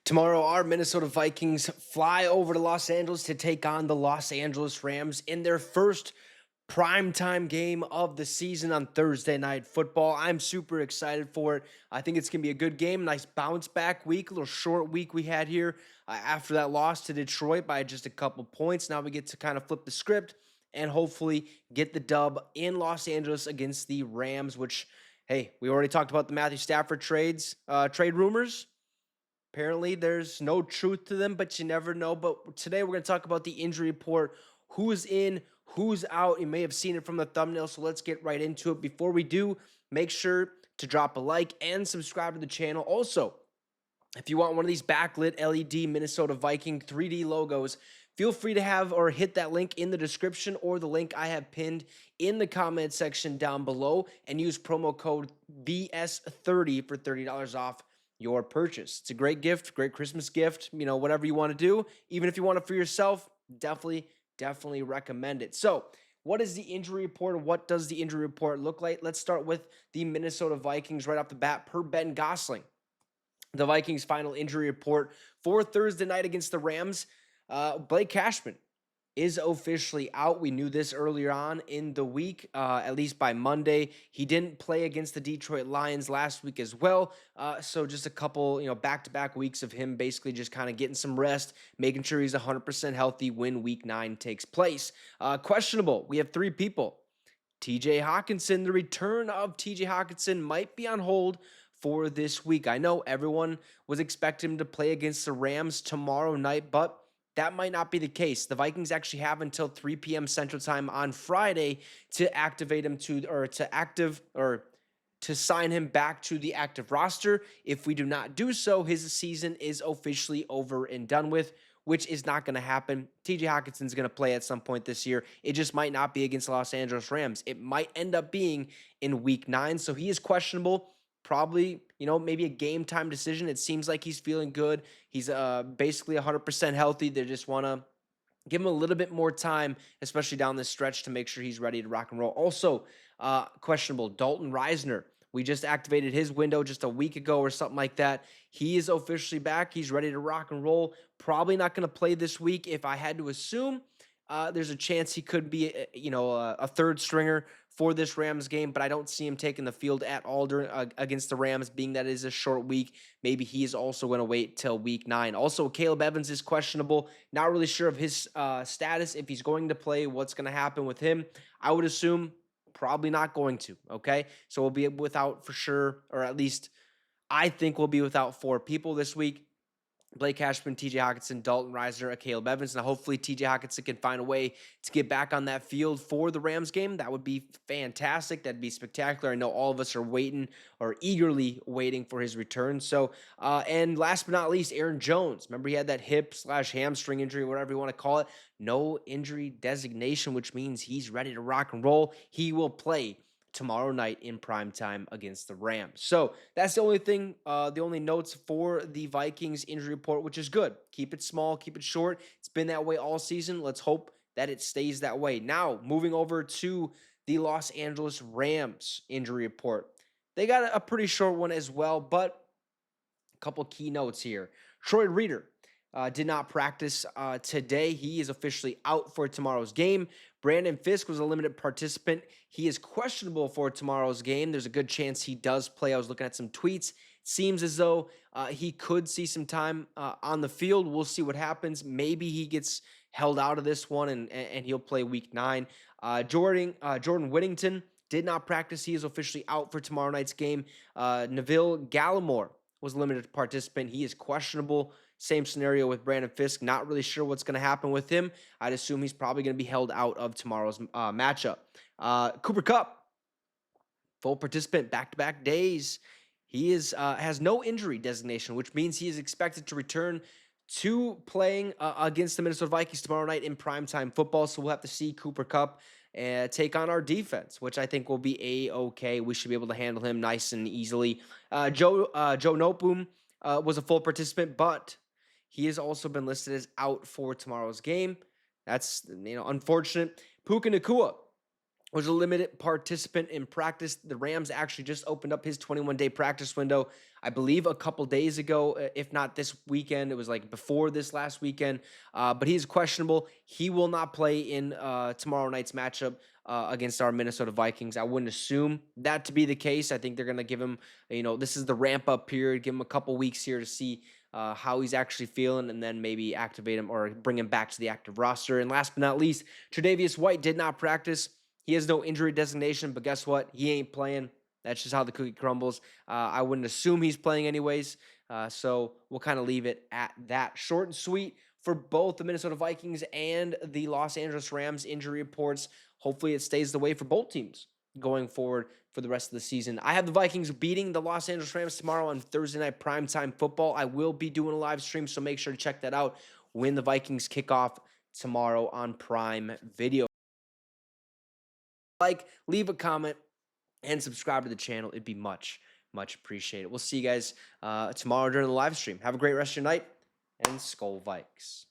Tomorrow, our Minnesota Vikings fly over to Los Angeles to take on the Los Angeles Rams in their first primetime game of the season on Thursday Night Football. I'm super excited for it. I think it's going to be a good game. Nice bounce back week, a little short week we had here after that loss to Detroit by just a couple points. Now we get to kind of flip the script and hopefully get the dub in Los Angeles against the Rams, which, hey, we already talked about the Matthew Stafford trade rumors. Apparently, there's no truth to them, but you never know. But today, we're going to talk about the injury report, who's in, who's out. You may have seen it from the thumbnail, so let's get right into it. Before we do, make sure to drop a like and subscribe to the channel. Also, if you want one of these backlit LED Minnesota Viking 3D logos, feel free to have or hit that link in the description or the link I have pinned in the comment section down below and use promo code VS30 for $30 off your purchase. It's a great gift, great Christmas gift, whatever you want to do. Even if you want it for yourself, definitely recommend it. So, what is the injury report? What does the injury report look like? Let's start with the Minnesota Vikings right off the bat per Ben Gosling. The Vikings' final injury report for Thursday night against the Rams. Blake Cashman is officially out. We knew this earlier on in the week, at least by Monday. He didn't play against the Detroit Lions last week as well. So just a couple, back-to-back weeks of him basically just kind of getting some rest, making sure he's 100% healthy when week 9 takes place. Questionable. We have 3 people. TJ Hawkinson, the return of TJ Hawkinson might be on hold for this week. I know everyone was expecting him to play against the Rams tomorrow night, but that might not be the case. The Vikings actually have until 3 p.m. Central Time on Friday to activate him to sign him back to the active roster. If we do not do so, his season is officially over and done with, which is not going to happen. TJ Hawkinson's going to play at some point this year. It just might not be against the Los Angeles Rams. It might end up being in week 9, so he is questionable. Probably, maybe a game time decision. It seems like he's feeling good. He's basically 100% healthy. They just want to give him a little bit more time, especially down this stretch, to make sure he's ready to rock and roll. Also, questionable, Dalton Reisner. We just activated his window just a week ago or something like that. He is officially back. He's ready to rock and roll. Probably not going to play this week. If I had to assume, there's a chance he could be, a third stringer for this Rams game, but I don't see him taking the field at all against the Rams, being that it is a short week. Maybe he is also going to wait till week 9. Also, Caleb Evans is questionable. Not really sure of his status, if he's going to play, what's going to happen with him. I would assume probably not going to, okay? So we'll be without for sure, or at least I think we'll be without 4 people this week. Blake Cashman, TJ Hawkinson, Dalton Reisner, Caleb Evans. Now, hopefully, TJ Hawkinson can find a way to get back on that field for the Rams game. That would be fantastic. That'd be spectacular. I know all of us are waiting or eagerly waiting for his return. So, and last but not least, Aaron Jones. Remember, he had that hip/hamstring injury, whatever you want to call it. No injury designation, which means he's ready to rock and roll. He will play tomorrow night in prime time against the Rams. So that's the only thing, the only notes for the Vikings injury report, which is good. Keep it small, keep it short. It's been that way all season. Let's hope that it stays that way. Now, moving over to the Los Angeles Rams injury report. They got a pretty short one as well, but a couple key notes here. Troy Reeder did not practice today. He is officially out for tomorrow's game. Brandon Fisk was a limited participant. He is questionable for tomorrow's game. There's a good chance he does play. I was looking at some tweets. Seems as though he could see some time on the field. We'll see what happens. Maybe he gets held out of this one and he'll play week 9. Jordan Whittington did not practice. He is officially out for tomorrow night's game. Neville Gallimore was a limited participant. He is questionable. Same scenario with Brandon Fisk. Not really sure what's going to happen with him. I'd assume he's probably going to be held out of tomorrow's matchup. Cooper Kupp, full participant, back-to-back days. He has no injury designation, which means he is expected to return to playing against the Minnesota Vikings tomorrow night in primetime football. So we'll have to see Cooper Kupp take on our defense, which I think will be A-okay. We should be able to handle him nice and easily. Joe Noteboom was a full participant, but he has also been listed as out for tomorrow's game. That's unfortunate. Puka Nacua was a limited participant in practice. The Rams actually just opened up his 21-day practice window, I believe, a couple days ago, if not this weekend. It was like before this last weekend, but he's questionable. He will not play in tomorrow night's matchup against our Minnesota Vikings. I wouldn't assume that to be the case. I think they're going to give him, this is the ramp up period, give him a couple weeks here to see how he's actually feeling, and then maybe activate him or bring him back to the active roster. And last but not least, Tre'Davious White did not practice. He has no injury designation, but guess what? He ain't playing. That's just how the cookie crumbles. I wouldn't assume he's playing anyways. So we'll kind of leave it at that. Short and sweet for both the Minnesota Vikings and the Los Angeles Rams injury reports. Hopefully it stays the way for both teams going forward for the rest of the season. I have the Vikings beating the Los Angeles Rams tomorrow on Thursday Night Primetime Football. I will be doing a live stream, so make sure to check that out when the Vikings kick off tomorrow on Prime Video. Leave a comment, and subscribe to the channel. It'd be much, much appreciated. We'll see you guys tomorrow during the live stream. Have a great rest of your night, and Skull Vikes.